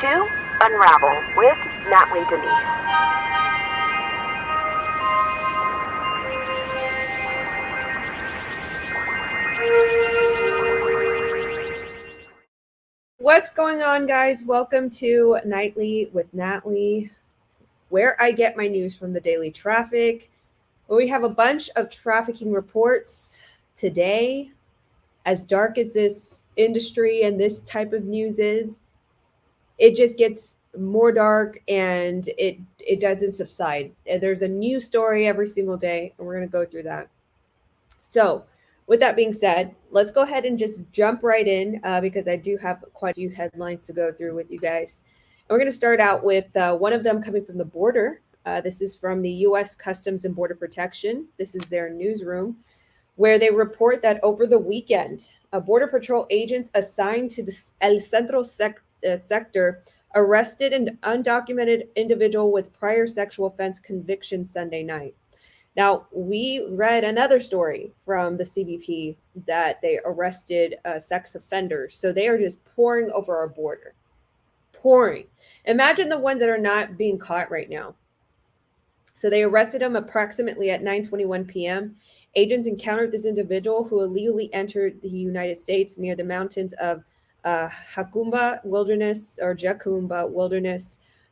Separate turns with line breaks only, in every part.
to Unravel with Natalie Denise.
What's going on, guys? Welcome to Nightly with Natalie, where I get my news from the daily traffic. We have a bunch of trafficking reports today. As dark as this industry and this type of news is, it just gets more dark and it doesn't subside. There's a new story every single day, and we're going to go through that. So, with that being said, let's go ahead and just jump right in because I do have quite a few headlines to go through with you guys. And we're going to start out with one of them coming from the border. This is from the U.S. Customs and Border Protection. This is their newsroom, where they report that over the weekend, Border Patrol agents assigned to the El Centro sector arrested an undocumented individual with prior sexual offense conviction Sunday night. Now, we read another story from the CBP that they arrested sex offenders. So they are just pouring over our border. Pouring. Imagine the ones that are not being caught right now. So they arrested him approximately at 9:21 p.m. Agents encountered this individual who illegally entered the United States near the mountains of Jacumba Wilderness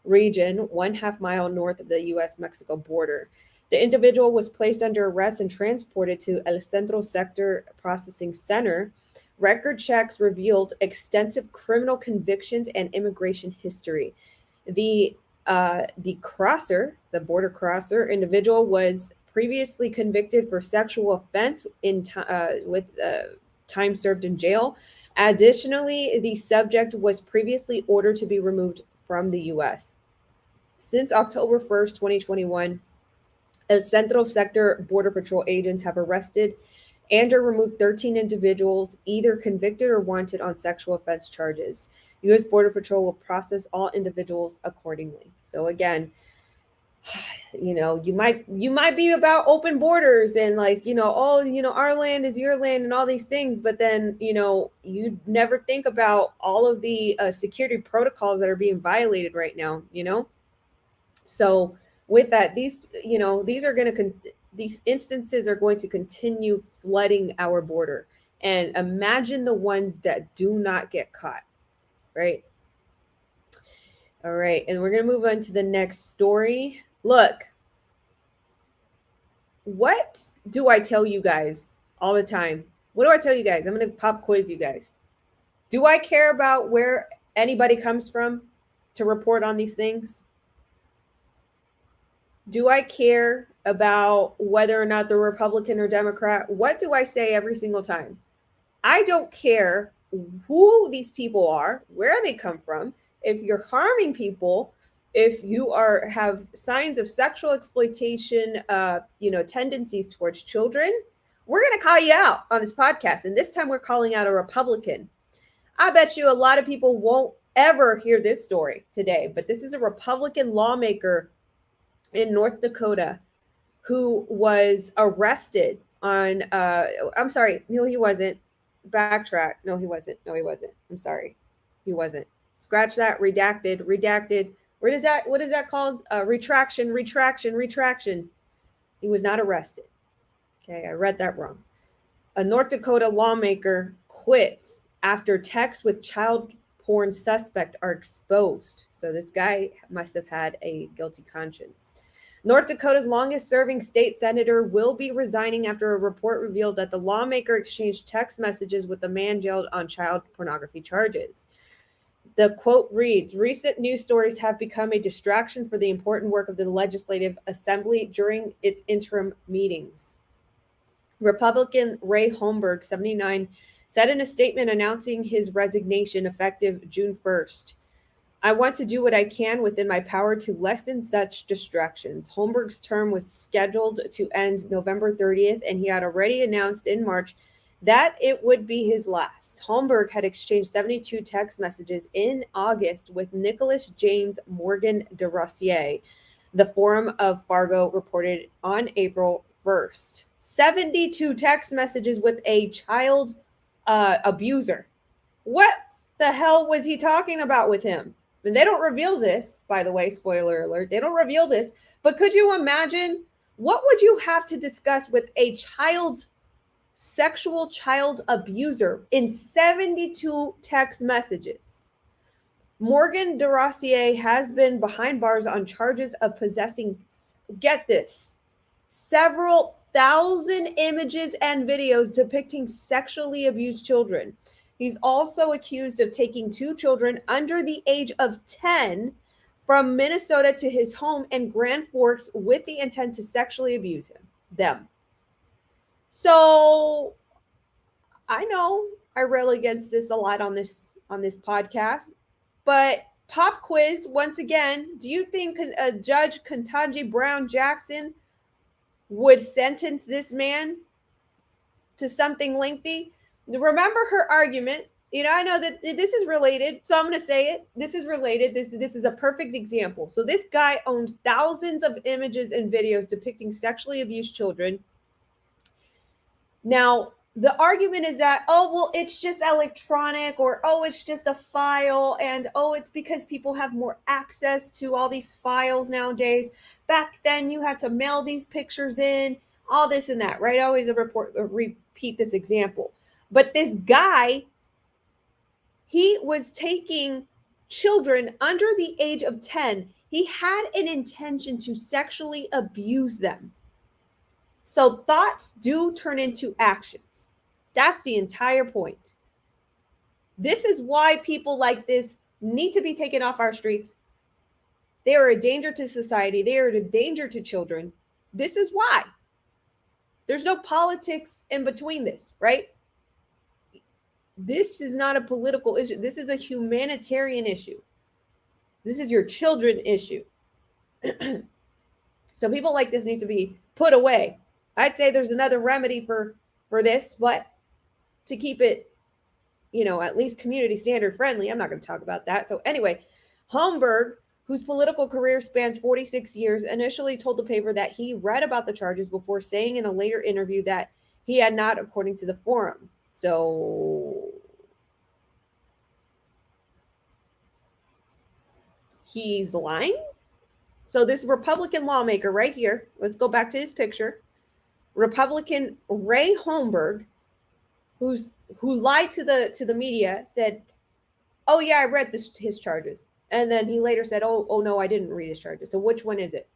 region, 1/2 mile north of the U.S.-Mexico border. The individual was placed under arrest and transported to El Centro Sector Processing Center. Record checks revealed extensive criminal convictions and immigration history. The crosser, the border crosser individual, was previously convicted for sexual offense with time served in jail. Additionally, the subject was previously ordered to be removed from the U.S. Since October 1st, 2021, El Centro Sector Border Patrol agents have arrested and or removed 13 individuals either convicted or wanted on sexual offense charges. U.S. Border Patrol will process all individuals accordingly. So again, you might be about open borders and our land is your land and all these things, but then you never think about all of the security protocols that are being violated right now. So with that, these instances are going to continue flooding our border. And imagine the ones that do not get caught, right? All right, and we're going to move on to the next story. Look, what do I tell you guys all the time? What do I tell you guys? I'm going to pop quiz you guys. Do I care about where anybody comes from to report on these things? Do I care about whether or not they're Republican or Democrat? What do I say every single time? I don't care who these people are, where they come from. If you're harming people, if you have signs of sexual exploitation, tendencies towards children, we're going to call you out on this podcast. And this time we're calling out a Republican. I bet you a lot of people won't ever hear this story today, but this is a Republican lawmaker in North Dakota who was arrested on, I'm sorry, no, he wasn't. Backtrack. No, he wasn't. I'm sorry. He wasn't. Scratch that. Redacted. What is that called? Retraction. He was not arrested. Okay, I read that wrong. A North Dakota lawmaker quits after texts with child porn suspect are exposed. So this guy must have had a guilty conscience. North Dakota's longest-serving state senator will be resigning after a report revealed that the lawmaker exchanged text messages with a man jailed on child pornography charges. The quote reads, "Recent news stories have become a distraction for the important work of the Legislative Assembly during its interim meetings." Republican Ray Holmberg, 79, said in a statement announcing his resignation effective June 1st. "I want to do what I can within my power to lessen such distractions." Holmberg's term was scheduled to end November 30th, and he had already announced in March that it would be his last. Holmberg had exchanged 72 text messages in August with Nicholas James Morgan de Rossier, the Forum of Fargo reported on April 1st. 72 text messages with a child abuser. What the hell was he talking about with him? And they don't reveal this, by the way, spoiler alert. They don't reveal this. But could you imagine what would you have to discuss with a sexual child abuser in 72 text messages? Morgan Deracier has been behind bars on charges of possessing, get this, several thousand images and videos depicting sexually abused children. He's also accused of taking 2 children under the age of 10 from Minnesota to his home in Grand Forks with the intent to sexually abuse them. So I know I rail against this a lot on this podcast, but pop quiz once again. Do you think Judge Ketanji Brown Jackson would sentence this man to something lengthy? Remember her argument. I know that this is related, so I'm going to say it. This is related. This is a perfect example. So this guy owns thousands of images and videos depicting sexually abused children. Now, the argument is that, oh, well, it's just electronic, or, oh, it's just a file, and, oh, it's because people have more access to all these files nowadays. Back then, you had to mail these pictures in, all this and that, right? I always repeat this example. But this guy, he was taking children under the age of 10. He had an intention to sexually abuse them. So thoughts do turn into actions. That's the entire point. This is why people like this need to be taken off our streets. They are a danger to society. They are a danger to children. This is why. There's no politics in between this, right? This is not a political issue. This is a humanitarian issue. This is your children issue. So people like this need to be put away. I'd say there's another remedy for this, but to keep it, at least community standard friendly, I'm not going to talk about that. So anyway, Holmberg, whose political career spans 46 years, initially told the paper that he read about the charges before saying in a later interview that he had not, according to the forum. So he's lying. So this Republican lawmaker right here, let's go back to his picture. Republican Ray Holmberg, who lied to the media, said, "Oh yeah, I read his charges," and then he later said, "Oh no, I didn't read his charges." So which one is it?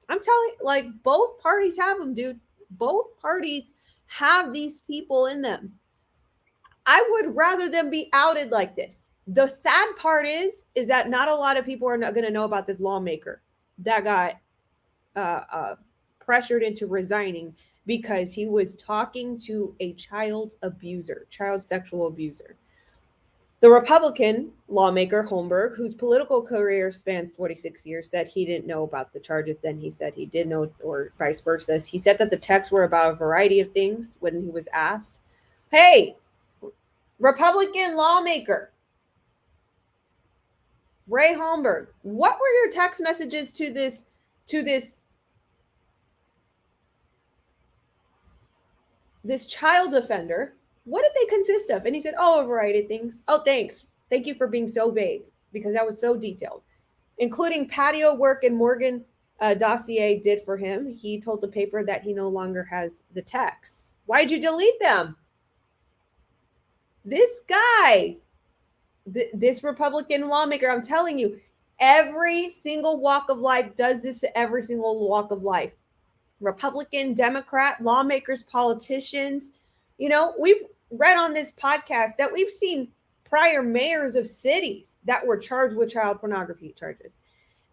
I'm telling, both parties have them, dude. Both parties have these people in them. I would rather them be outed like this. The sad part is that not a lot of people are not going to know about this lawmaker that got pressured into resigning because he was talking to a child sexual abuser. The Republican lawmaker Holmberg, whose political career spans 46 years, said he didn't know about the charges. Then he said he did know, or vice versa. He said that the texts were about a variety of things when he was asked. Hey, Republican lawmaker Ray Holmberg, what were your text messages to this child offender? What did they consist of? And he said, oh, a variety of things. Oh, thanks. Thank you for being so vague, because that was so detailed, including patio work and Morgan dossier did for him. He told the paper that he no longer has the texts. Why'd you delete them? This guy, this Republican lawmaker, I'm telling you, every single walk of life does this to every single walk of life. Republican, Democrat, lawmakers, politicians. We've read on this podcast that we've seen prior mayors of cities that were charged with child pornography charges.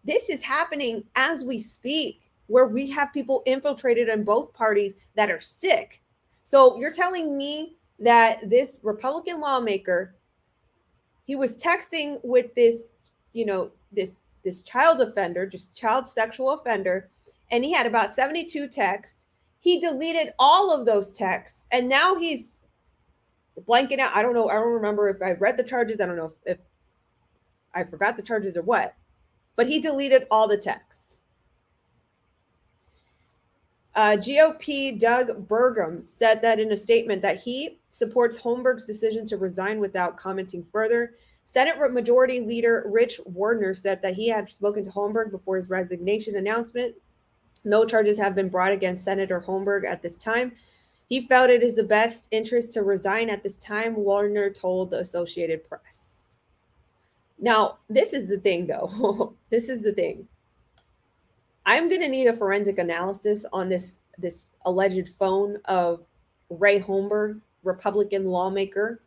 This is happening as we speak, where we have people infiltrated in both parties that are sick. So you're telling me that this Republican lawmaker, he was texting with this, this child offender, just child sexual offender, and he had about 72 texts. He deleted all of those texts, and now he's blanking out. I don't know. I don't remember if I read the charges. I don't know if I forgot the charges or what, but he deleted all the texts. GOP Doug Burgum said that in a statement that he supports Holmberg's decision to resign without commenting further. Senate Majority Leader Rich Wardner said that he had spoken to Holmberg before his resignation announcement. No charges have been brought against Senator Holmberg at this time. He felt it is the best interest to resign at this time, Warner told the Associated Press. Now, this is the thing, though. This is the thing. I'm going to need a forensic analysis on this alleged phone of Ray Holmberg, Republican lawmaker.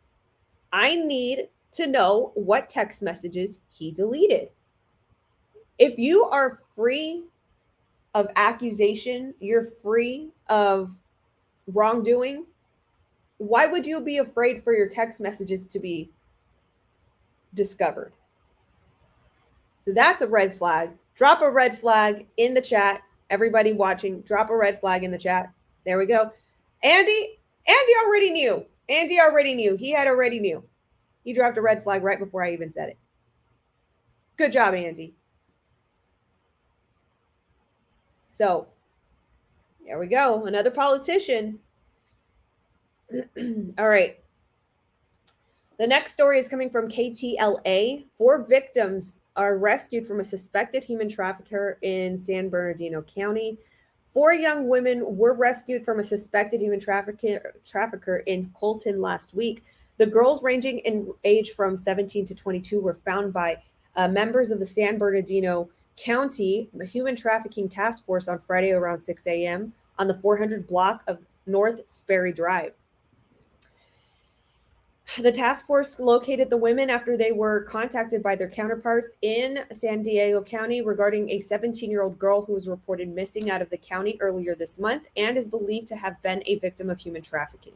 I need to know what text messages he deleted. If you are free of accusation, you're free of wrongdoing, why would you be afraid for your text messages to be discovered? So that's a red flag. Drop a red flag in the chat. Everybody watching, drop a red flag in the chat. There we go. Andy already knew. He had already knew. He dropped a red flag right before I even said it. Good job, Andy. So, there we go. Another politician. All right. The next story is coming from KTLA. 4 victims are rescued from a suspected human trafficker in San Bernardino County. 4 young women were rescued from a suspected human trafficker in Colton last week. The girls, ranging in age from 17 to 22, were found by members of the San Bernardino County Human Trafficking Task Force on Friday around 6 a.m. on the 400 block of North Sperry Drive. The task force located the women after they were contacted by their counterparts in San Diego County regarding a 17-year-old girl who was reported missing out of the county earlier this month and is believed to have been a victim of human trafficking.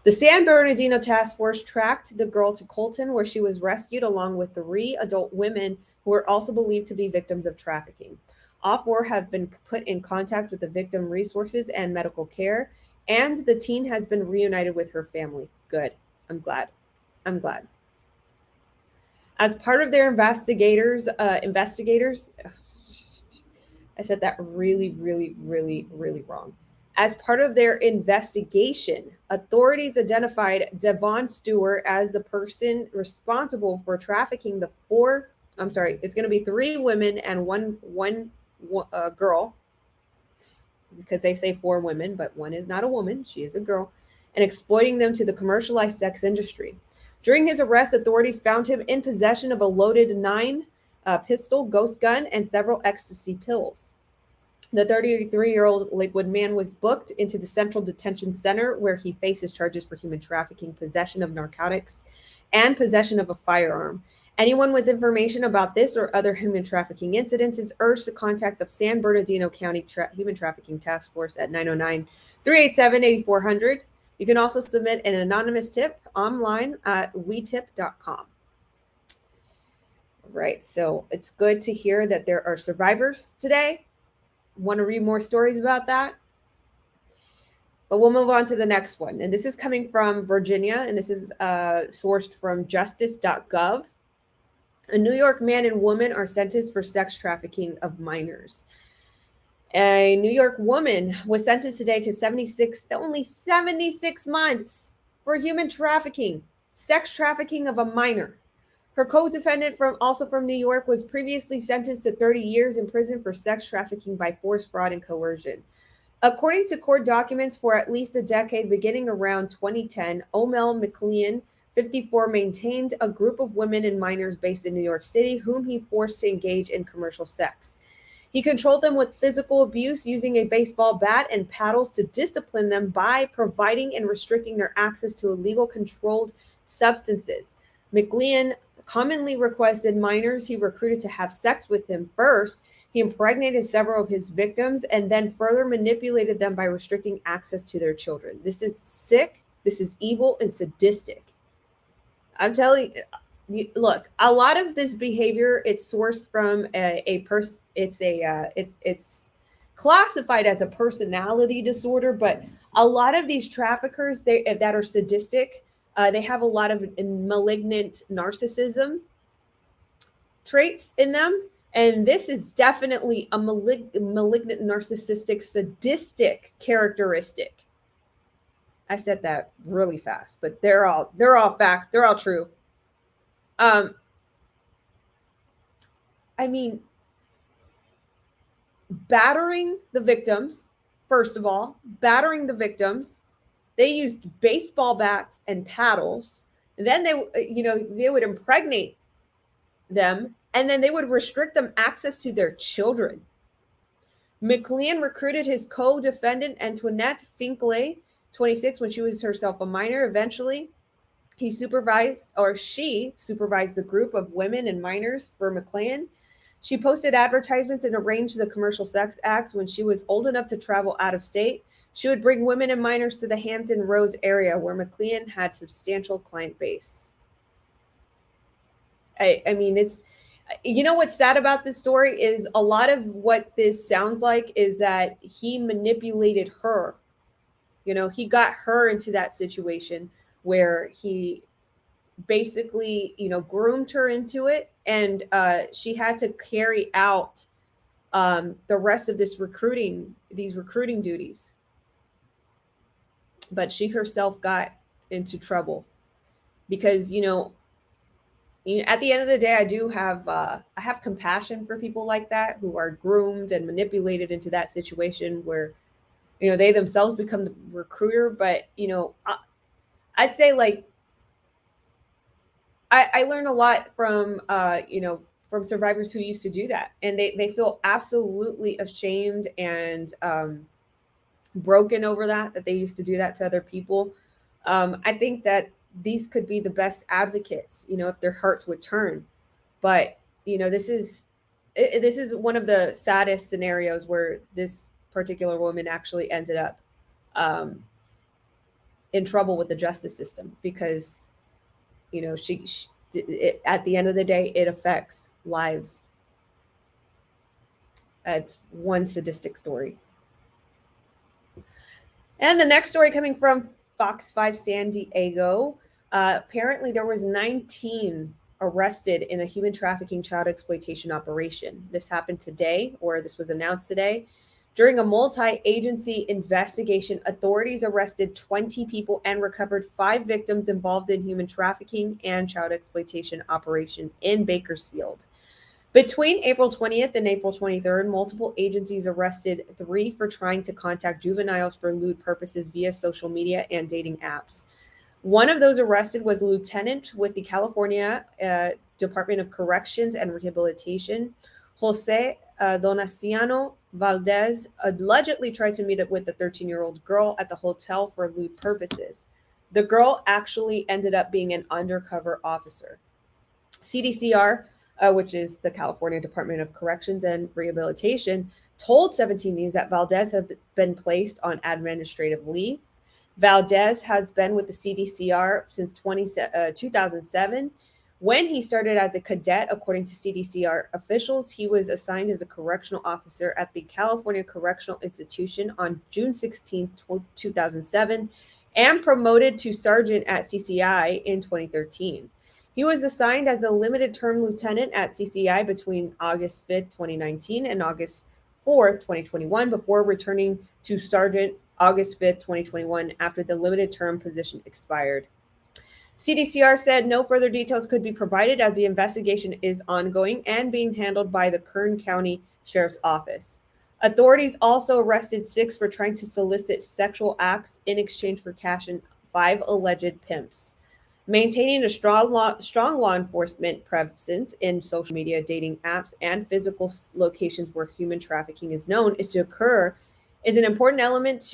The San Bernardino task force tracked the girl to Colton, where she was rescued along with 3 adult women who are also believed to be victims of trafficking. All 4 have been put in contact with the victim resources and medical care, and the teen has been reunited with her family. Good. I'm glad. As part of their investigators, I said that really wrong. As part of their investigation, authorities identified Devon Stewart as the person responsible for trafficking it's going to be 3 women and one girl, because they say 4 women, but one is not a woman, she is a girl, and exploiting them to the commercialized sex industry. During his arrest, authorities found him in possession of a loaded 9 pistol, ghost gun, and several ecstasy pills. The 33-year-old Lakewood man was booked into the Central Detention Center, where he faces charges for human trafficking, possession of narcotics, and possession of a firearm. Anyone with information about this or other human trafficking incidents is urged to contact the San Bernardino County Human Trafficking Task Force at 909-387-8400. You can also submit an anonymous tip online at wetip.com. Right, so it's good to hear that there are survivors today. Want to read more stories about that? But we'll move on to the next one. And this is coming from Virginia, and this is sourced from justice.gov. A New York man and woman are sentenced for sex trafficking of minors. A New York woman was sentenced today to only 76 months for human trafficking, sex trafficking of a minor. Her co-defendant, also from New York, was previously sentenced to 30 years in prison for sex trafficking by force, fraud, and coercion. According to court documents, for at least a decade, beginning around 2010, Omel McLean, 54, maintained a group of women and minors based in New York City, whom he forced to engage in commercial sex. He controlled them with physical abuse, using a baseball bat and paddles to discipline them by providing and restricting their access to illegal controlled substances. McLean commonly requested minors he recruited to have sex with him first. He impregnated several of his victims and then further manipulated them by restricting access to their children. This is sick. This is evil and sadistic. I'm telling you. Look, a lot of this behavior, it's sourced from a person. It's classified as a personality disorder, but a lot of these traffickers that are sadistic, they have a lot of malignant narcissism traits in them, and this is definitely a malignant, narcissistic, sadistic characteristic. I said that really fast, but they're all facts. They're all true. I mean, battering the victims, first of all, battering the victims. They used baseball bats and paddles. And then they would impregnate them, and then they would restrict them access to their children. McLean recruited his co-defendant Antoinette Finkley, 26, when she was herself a minor. Eventually, she supervised the group of women and minors for McLean. She posted advertisements and arranged the commercial sex acts. When she was old enough to travel out of state, she would bring women and minors to the Hampton Roads area where McLean had substantial client base. I mean, it's, what's sad about this story is a lot of what this sounds like is that he manipulated her. He got her into that situation where he basically, groomed her into it, and she had to carry out the rest of these recruiting duties. But she herself got into trouble because, at the end of the day, I have compassion for people like that who are groomed and manipulated into that situation where, they themselves become the recruiter. But, I'd say, like, I learned a lot from, from survivors who used to do that. And they feel absolutely ashamed and broken over that they used to do that to other people. I think that these could be the best advocates, if their hearts would turn. But, this is one of the saddest scenarios where this particular woman actually ended up in trouble with the justice system because, at the end of the day, it affects lives. It's one sadistic story. And the next story coming from Fox 5 San Diego. Apparently, there was 19 arrested in a human trafficking child exploitation operation. This happened today, or this was announced today. During a multi-agency investigation, authorities arrested 20 people and recovered 5 victims involved in human trafficking and child exploitation operation in Bakersfield. Between April 20th and April 23rd, multiple agencies arrested 3 for trying to contact juveniles for lewd purposes via social media and dating apps. One of those arrested was a lieutenant with the California Department of Corrections and Rehabilitation. Jose Donaciano Valdez allegedly tried to meet up with the 13-year-old girl at the hotel for lewd purposes. The girl actually ended up being an undercover officer. CDCR, which is the California Department of Corrections and Rehabilitation, told 17 News that Valdez had been placed on administrative leave. Valdez has been with the CDCR since 2007. When he started as a cadet, according to CDCR officials, he was assigned as a correctional officer at the California Correctional Institution on June 16, 2007, and promoted to sergeant at CCI in 2013. He was assigned as a limited-term lieutenant at CCI between August 5th, 2019 and August 4th, 2021, before returning to sergeant August 5th, 2021, after the limited-term position expired. CDCR said no further details could be provided as the investigation is ongoing and being handled by the Kern County Sheriff's Office. Authorities also arrested 6 for trying to solicit sexual acts in exchange for cash and 5 alleged pimps. Maintaining a strong law enforcement presence in social media, dating apps, and physical locations where human trafficking is known is to occur is an important element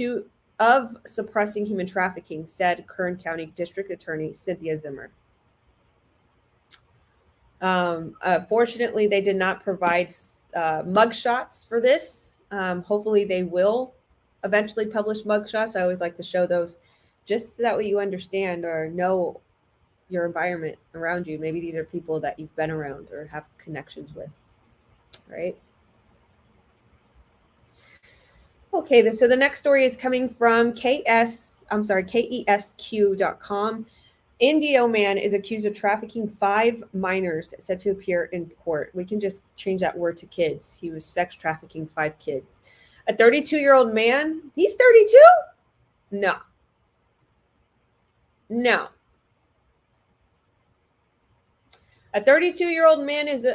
of suppressing human trafficking, said Kern County District Attorney Cynthia Zimmer. Fortunately, they did not provide mugshots for this. Hopefully, they will eventually publish mugshots. I always like to show those just so that way you understand or know your environment around you. Maybe these are people that you've been around or have connections with, right? Okay, so the next story is coming from KESQ.com. Indio man is accused of trafficking 5 minors set to appear in court. We can just change that word to kids. He was sex trafficking 5 kids. A 32-year-old man, he's 32? No. A 32-year-old man is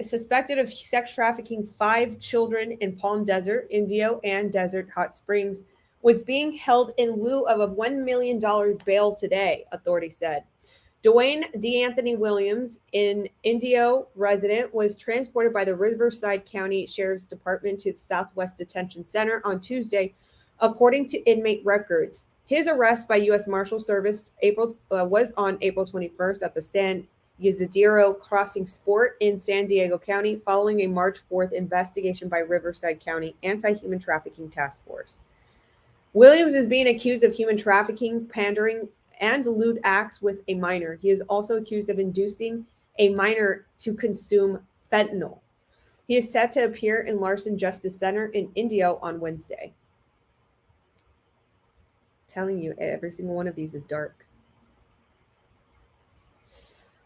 suspected of sex trafficking 5 children in Palm Desert, Indio, and Desert Hot Springs, was being held in lieu of a $1 million bail today, authorities said. Dwayne DeAnthony Williams, an Indio resident, was transported by the Riverside County Sheriff's Department to the Southwest Detention Center on Tuesday, according to inmate records. His arrest by U.S. Marshal Service was on April 21st at the San Ysidro Crossing Sport in San Diego County, following a March 4th investigation by Riverside County Anti-Human Trafficking Task Force. Williams is being accused of human trafficking, pandering, and lewd acts with a minor. He is also accused of inducing a minor to consume fentanyl. He is set to appear in Larson Justice Center in Indio on Wednesday. Telling you, every single one of these is dark.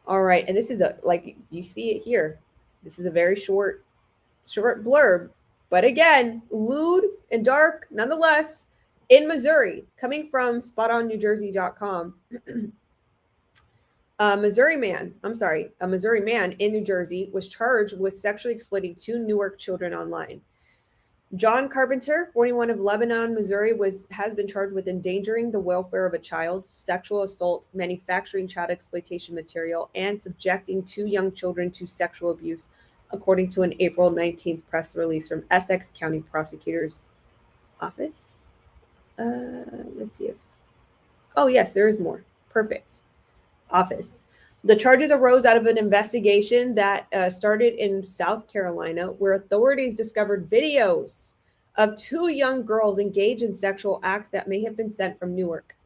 All right, and this is like you see it here. This is a very short blurb, but again, lewd and dark nonetheless. In Missouri, coming from SpotOnNewJersey.com, a Missouri man in New Jersey was charged with sexually exploiting 2 Newark children online. John Carpenter, 41 of Lebanon, Missouri, has been charged with endangering the welfare of a child, sexual assault, manufacturing child exploitation material, and subjecting 2 young children to sexual abuse, according to an April 19th press release from Essex County Prosecutor's Office. Let's see if... Oh, yes, there is more. Perfect. Office. The charges arose out of an investigation that started in South Carolina, where authorities discovered videos of 2 young girls engaged in sexual acts that may have been sent from Newark.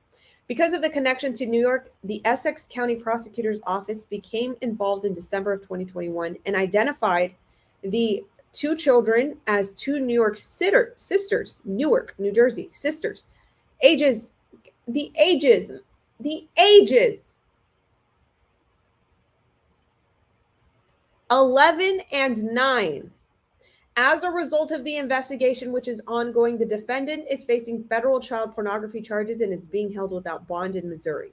Because of the connection to New York, the Essex County Prosecutor's Office became involved in December of 2021 and identified the 2 children as 2 New York sisters, Newark, New Jersey, sisters, ages 11 and 9. As a result of the investigation, which is ongoing, the defendant is facing federal child pornography charges and is being held without bond in Missouri.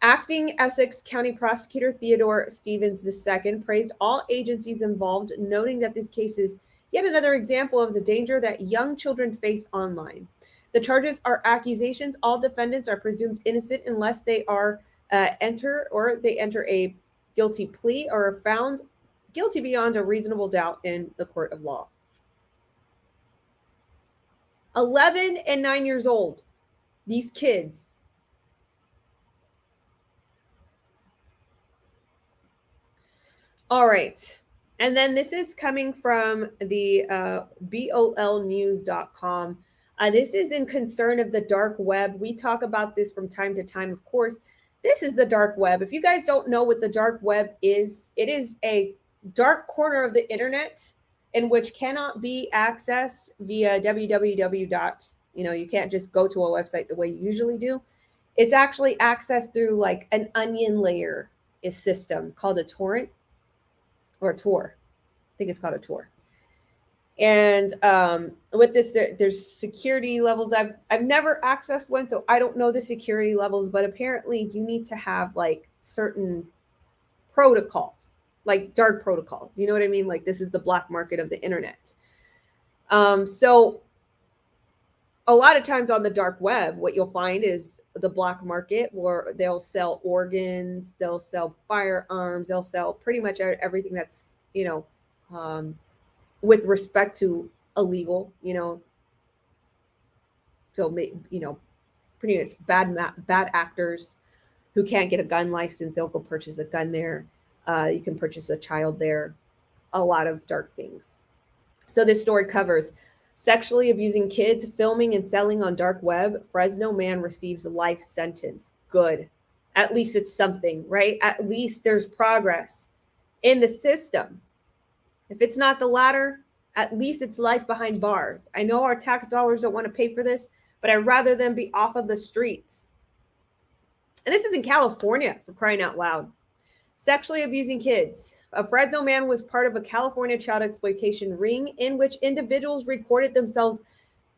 Acting Essex County Prosecutor Theodore Stevens II praised all agencies involved, noting that this case is yet another example of the danger that young children face online. The charges are accusations. All defendants are presumed innocent unless they are enter a guilty plea or are found guilty beyond a reasonable doubt in the court of law. 11 and 9 years old, these kids. All right. And then this is coming from the bolnews.com. This is in concern of the dark web. We talk about this from time to time, of course. This is the dark web. If you guys don't know what the dark web is, it is a dark corner of the internet in which cannot be accessed via www. You can't just go to a website the way you usually do. It's actually accessed through like an onion layer system called a torrent. Or a Tor. I think it's called a Tor. And with this, there's security levels. I've never accessed one, so I don't know the security levels, but apparently you need to have like certain protocols, like dark protocols. You know what I mean? Like this is the black market of the internet. So a lot of times on the dark web, what you'll find is the black market where they'll sell organs, they'll sell firearms, they'll sell pretty much everything that's, with respect to illegal, so, pretty much bad actors who can't get a gun license, they'll go purchase a gun there. You can purchase a child there, a lot of dark things. So this story covers sexually abusing kids, filming and selling on dark web. Fresno man receives a life sentence. Good. At least it's something, right? At least there's progress in the system. If it's not the latter, at least it's life behind bars. I know our tax dollars don't want to pay for this, but I'd rather them be off of the streets. And this is in California, for crying out loud. Sexually abusing kids. A Fresno man was part of a California child exploitation ring in which individuals recorded themselves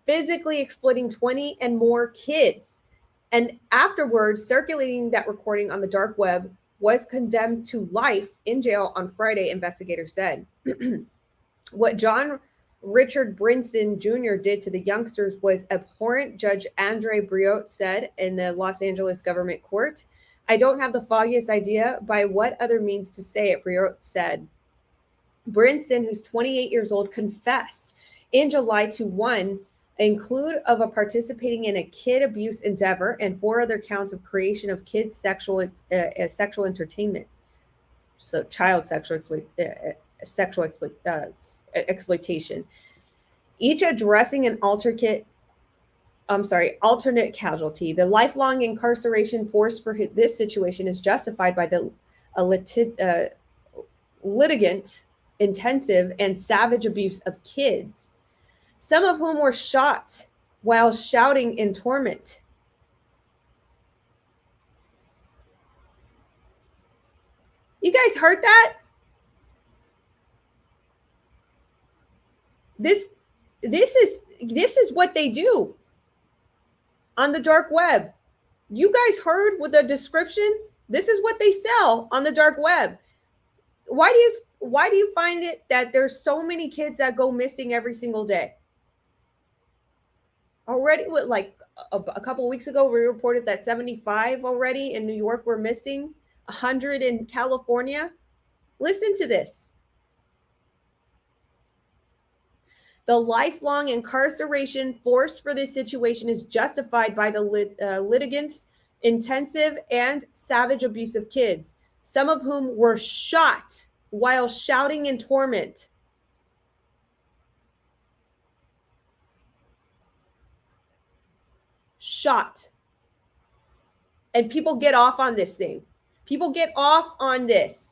physically exploiting 20 and more kids, and afterwards circulating that recording on the dark web was condemned to life in jail on Friday, investigators said. What John Richard Brinson Jr. did to the youngsters was abhorrent, Judge Andre Briot said in the Los Angeles government court. I don't have the foggiest idea by what other means to say it, Briot said. Brinson, who's 28 years old, confessed in July to one include of a participating in a kid abuse endeavor and 4 other counts of creation of kids sexual entertainment. So child exploitation, each addressing an alternate casualty. The lifelong incarceration forced for this situation is justified by the litigant intensive and savage abuse of kids, some of whom were shot while shouting in torment. You guys heard that? This is what they do on the dark web. You guys heard with the description? This is what they sell on the dark web. Why do you find it that there's so many kids that go missing every single day? Already, like a couple of weeks ago, we reported that 75 already in New York were missing, 100 in California. Listen to this. The lifelong incarceration forced for this situation is justified by the litigants' intensive and savage abuse of kids, some of whom were shot while shouting in torment. Shot. And people get off on this thing. People get off on this.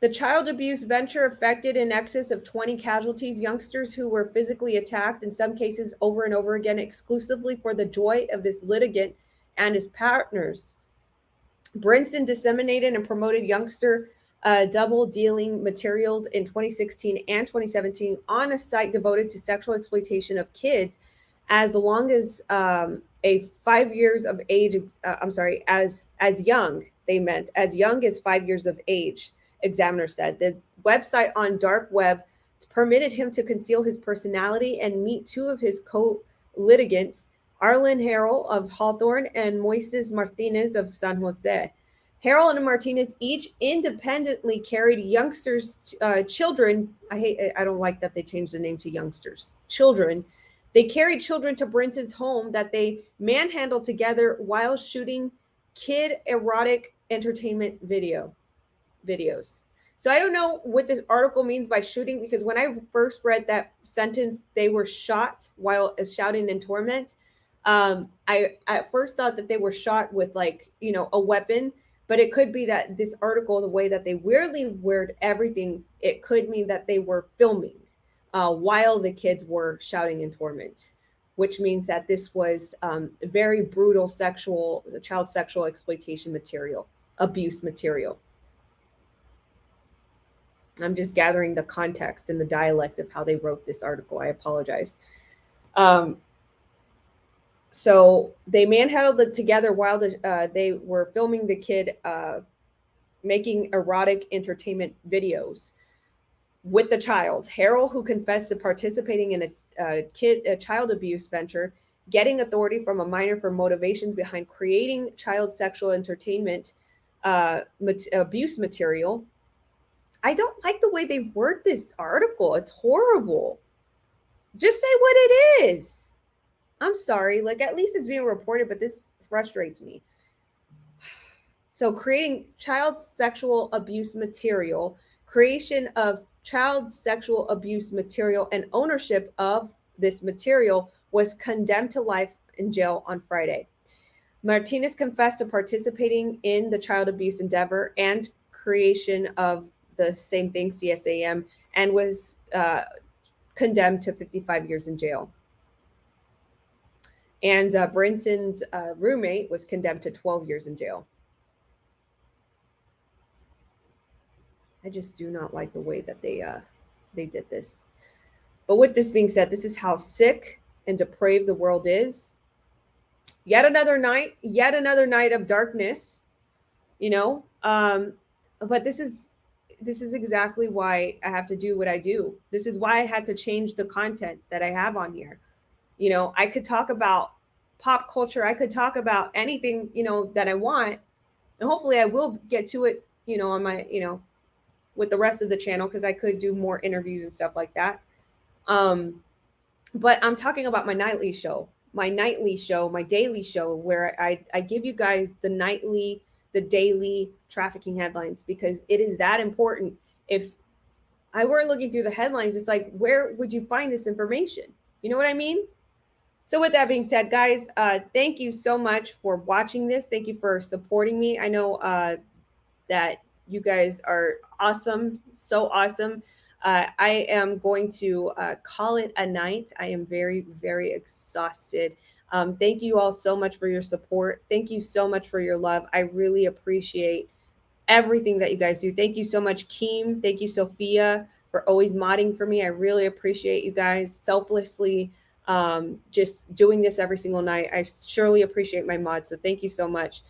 The child abuse venture affected in excess of 20 casualties, youngsters who were physically attacked, in some cases over and over again, exclusively for the joy of this litigant and his partners. Brinson disseminated and promoted youngster double dealing materials in 2016 and 2017 on a site devoted to sexual exploitation of kids as long as a 5 years of age. As young, they meant as young as 5 years of age. Examiner said the website on dark web permitted him to conceal his personality and meet 2 of his co-litigants, Arlen Harrell of Hawthorne and Moises Martinez of San Jose. Harrell and Martinez each independently carried youngsters, children. I don't like that they changed the name to youngsters. Children. They carried children to Brinson's home that they manhandled together while shooting kid erotic entertainment videos. So I don't know what this article means by shooting, because when I first read that sentence, they were shot while shouting in torment. I at first thought that they were shot with a weapon, but it could be that this article, the way that they weirdly word everything, it could mean that they were filming while the kids were shouting in torment, which means that this was very brutal child sexual exploitation material, abuse material. I'm just gathering the context and the dialect of how they wrote this article. I apologize. So they manhandled it together while they were filming the kid making erotic entertainment videos with the child. Harrell, who confessed to participating in a child abuse venture, getting authority from a minor for motivations behind creating child sexual entertainment abuse material. I don't like the way they word this article. It's horrible. Just say what it is. I'm sorry. At least it's being reported, but this frustrates me. So creating child sexual abuse material, creation of child sexual abuse material, and ownership of this material was condemned to life in jail on Friday. Martinez confessed to participating in the child abuse endeavor and creation of the same thing, CSAM, and was condemned to 55 years in jail. And Brinson's roommate was condemned to 12 years in jail. I just do not like the way that they did this. But with this being said, this is how sick and depraved the world is. yet another night of darkness, you know. But this is exactly why I have to do what I do. This is why I had to change the content that I have on here. You know, I could talk about pop culture, I could talk about anything, you know, that I want, and hopefully I will get to it, you know, on my, you know, with the rest of the channel, because I could do more interviews and stuff like that. um but I'm talking about my nightly show, my daily show, where I give you guys the daily trafficking headlines, because it is that important. If I were looking through the headlines, it's like, where would you find this information? You know what I mean? So with that being said, guys, thank you so much for watching this. Thank you for supporting me. I know that you guys are awesome, so awesome. I am going to call it a night. I am very, very exhausted. Thank you all so much for your support. Thank you so much for your love. I really appreciate everything that you guys do. Thank you so much, Keem. Thank you, Sophia, for always modding for me. I really appreciate you guys selflessly, just doing this every single night. I surely appreciate my mods. So thank you so much.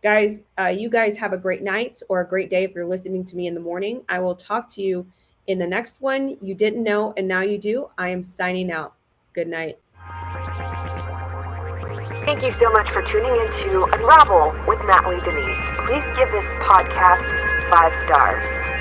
Guys, you guys have a great night or a great day if you're listening to me in the morning. I will talk to you in the next one. You didn't know, and now you do. I am signing out. Good night.
Thank you so much for tuning in to Unravel with Natalie Denise. Please give this podcast 5 stars.